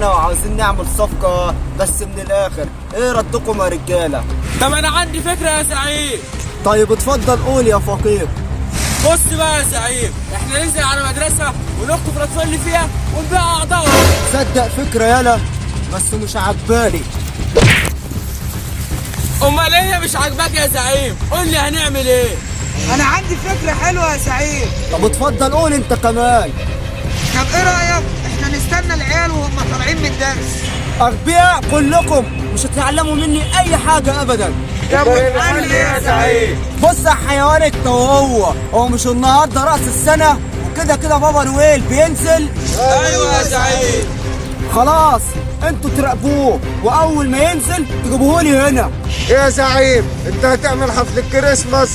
سنة وعاوزين نعمل صفقة بس من الآخر. إيه ردكم يا رجالة؟ طب انا عندي فكرة يا زعيم. طيب اتفضل قول يا فقير. بص بقى يا زعيم، احنا ننزل على مدرسة ونخطف الأطفال اللي فيها ونبيع أعضائهم. صدق فكرة يالا بس مش عجبالي. أمال إيه مش عاجباك يا زعيم؟ قول لي هنعمل إيه؟ انا عندي فكرة حلوة يا سعيد. طب اتفضل قول انت كمان. طب ايه رأيك احنا نستنى العيال وهم طالعين من الدرس؟ أغبياء كلكم، مش هتتعلموا مني أي حاجة أبدا. طب والحل ايه يا سعيد؟ بص يا حيوان انت هو مش النهارده رأس السنة وكده كده بابا نويل بينزل؟ أيوة يا زعيم. خلاص انتوا تراقبوه واول ما ينزل تجيبوه لي هنا. يا زعيم انت هتعمل حفلة كريسماس؟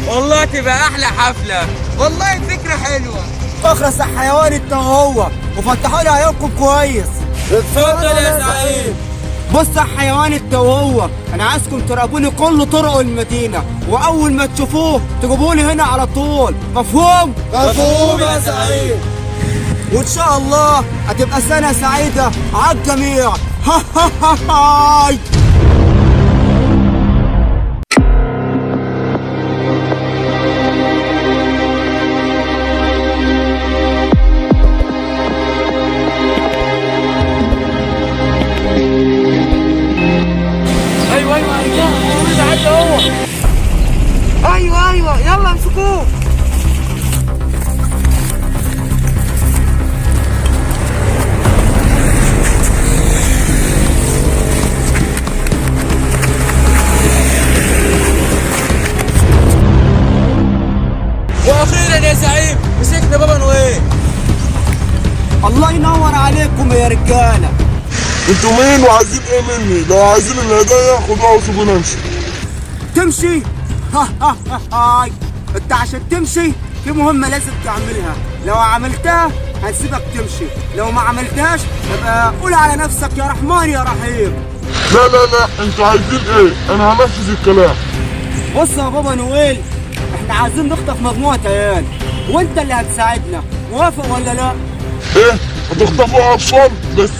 والله تبقى أحلى حفلة. والله فكرة حلوة. اخرس يا حيوان انت وفتحوا لي عيونكم كويس. اتفضل يا زعيم. بص يا حيوان انت انا عايزكم تراقبوني كل طرق المدينة واول ما تشوفوه تجيبوه لي هنا على طول. مفهوم؟ مفهوم يا زعيم. وان شاء الله هتبقى سنة سعيدة على الجميع. ها ها ها هاي. أيوة أيوة يا رجالة، ده عدى هو. ايوه يلا امسكوه. وأخيرا يا زعيم مسكنا بابا نويل. الله ينور عليكم يا رجالة. انتوا مين وعايزين ايه مني؟ لو عايزين الهدايا خدوها وسيبونا نمشي. تمشي؟ ها ها ها هاي. انت عشان تمشي في مهمة لازم تعملها، لو عملتها هنسيبك تمشي، لو ما عملتهاش يبقى قول على نفسك يا رحمن يا رحيم. لا انتوا عايزين ايه؟ انا هنفذ الكلام. بص يا بابا نويل، احنا عايزين نخطف مجموعة عيال وانت اللي هتساعدنا، موافق ولا لا؟ ايه؟ هتخطفوا اطفال بس؟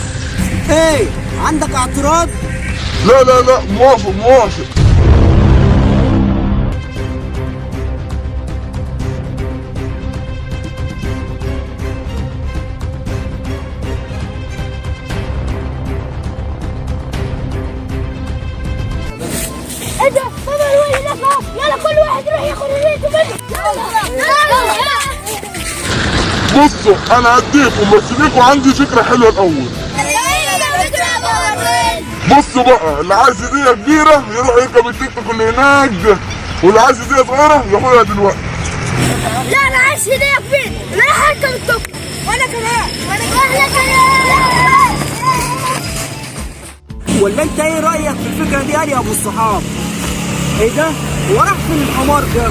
ايه عندك اعتراض؟ لا موافق. ايه ده؟ بابا نويل هناك اهو. يلا كل واحد يروح ياخد هديته منه. يلا بصوا انا هديكم بس ليكوا عندي فكرة حلوة الاول. بصوا بقى، اللي عايز هدية كبيرة يروح يركب التيك توك اللي هناك ده، واللي عايز هدية صغيرة ياخدها دلوقتي. لا انا عايز هديه كبيره، انا رايح اركب التوك. وانا كمان ولا انت ايه رأيك في الفكرة دي يا ابو الصحاب؟ ايه ده؟ هو راح فين الحمار ده؟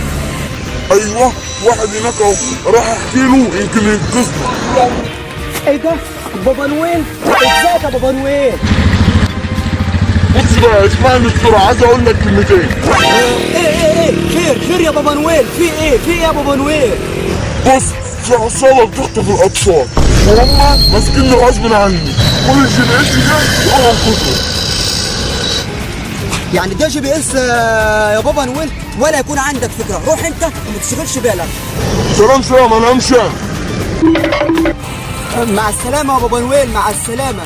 ايوه واحد هناك اهو، راح احكي له يمكن ينقذنا. ايه ده؟ بابا نويل؟ ازيك يا بابا نويل؟ بص بقى اسمعني بسرعة، عايز اقول لك كلمتين. ايه خير يا بابا نويل، في ايه يا بابا نويل؟ بص في عصابة بتخطف الأطفال وهم ماسكيني غصب عني، كل الجي بي اس ده يقوم انقذهم. يعني ده جي بي اس يا بابا نويل ولا يكون عندك فكرة، روح انت وما تشغلش بالك. سلام انا همشي. مع السلامة يا بابا نويل، مع السلامة.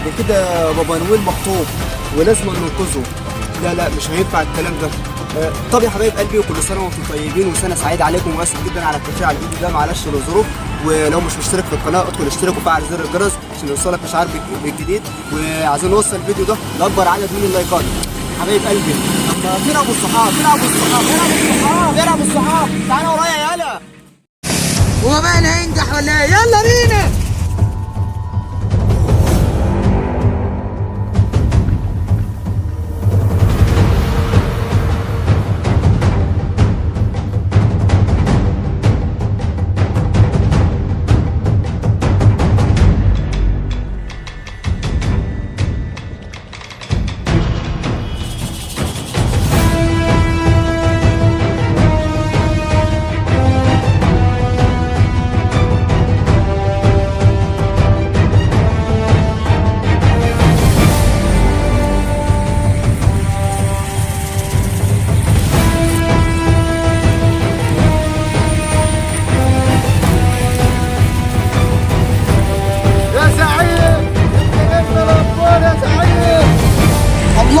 ده كده بابا نويل مخطوف ولازم ننقذه. لا مش هينفع الكلام ده. طب يا حبايب قلبي وكل سنه وانتم طيبين وسنه سعيده عليكم، واسف جدا على التفاعل على الفيديو ده، معلش للظروف. ولو مش مشترك في القناه ادخل اشترك وفعل زر الجرس عشان يوصلك اشعار بالجديد، وعايزين نوصل الفيديو ده لاكبر عدد من اللايكات. حبايب قلبي فين ابو الصحاب؟ فين ابو الصحاب؟ تعالى ورايا يالا. هو بقى هينجح ولا ايه؟ يلا بينا.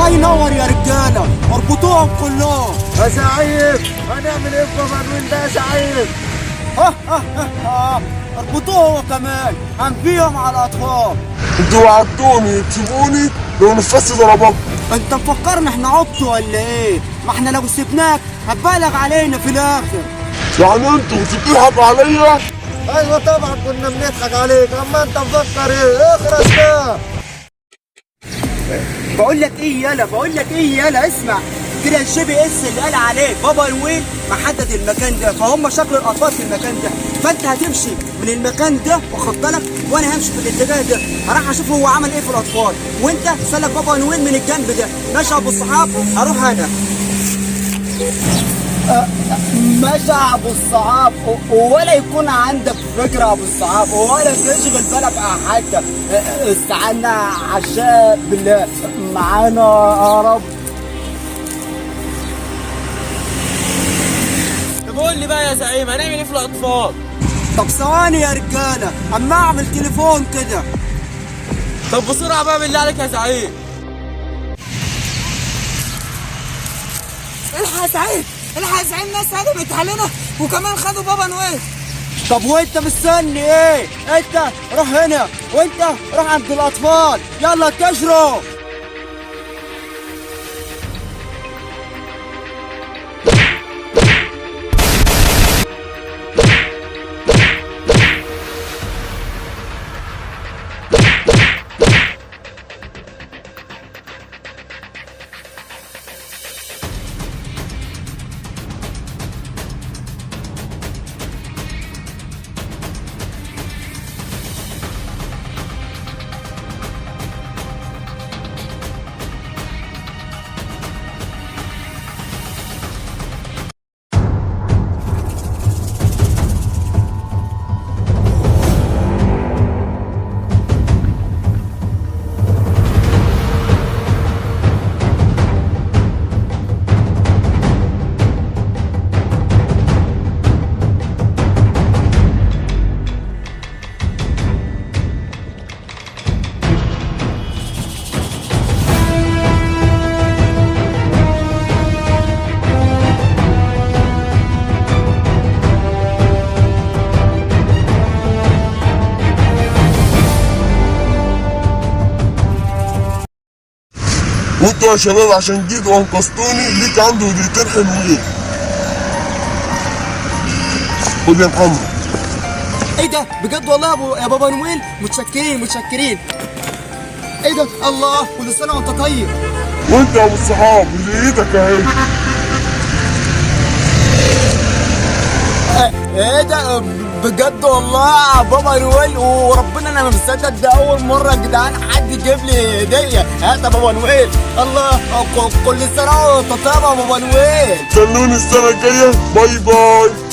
الله ينور يا رجاله، اربطوهم كلهم. يا زعيم هنعمل ايه في بابا نويل ده يا زعيم؟ اربطوه هو كمان، هنبيهم على الاطفال. انتوا وعدتوني تسيبوني لو نفذت ضربات. انت مفكرنا احنا عبط ولا ايه؟ ما احنا لو سيبناك هتبالغ علينا في الاخر. يعني انتوا بتضحكوا عليا؟ ايوه طبعا كنا بنضحك عليك، اما انت مفكر ايه؟ اخرس بقى. بقول لك ايه يالا اسمع كده، الجي اس اللي قال عليه بابا نويل محدد المكان ده، فهم شكل الاطفال في المكان ده، فانت هتمشي من المكان ده واخد بالك، وانا همشي في الاتجاه ده، هروح اشوف هو عمل ايه في الاطفال، وانت سلك بابا نويل من الجنب ده. ماشي يا ابو الصحاب؟ هروح انا. ماشي يا ابو الصحاب، ولا يكون عندك فكره يا ابو الصحاب، ولا تشغل بالك حاجه. استعنا عشاء بالله معانا يا رب. طب قول لي بقى يا زعيم هنعمل ايه في الاطفال؟ طب ثواني يا رجاله اما اعمل تليفون كده. طب بسرعه بقى بالله عليك يا زعيم. الحق يا زعيم، الحق يا زعيم، ناس هجمت علينا وكمان خدوا بابا نويل. طب وانت مستني ايه؟ انت روح هنا وانت روح عند الاطفال، يلا تجروا. وانتوا يا شباب عشان جيتوا وانقذتوني ليك عنده هديتين حلوين. خد يا محمد. ايه ده بجد والله يا بابا نويل، متشكرين. ايه ده؟ الله، كل سنه وانت طيب. وانت يا ابو الصحاب هديتك اهي. ايه ده بجد والله يا بابا نويل، وربنا انا ما مصدق، ده اول مره يا جدعان حد يجيب لي هديه. هات يا بابا نويل. الله، كل سنه وانت طيب يا بابا نويل. استنوني السنه الجايه. باي باي.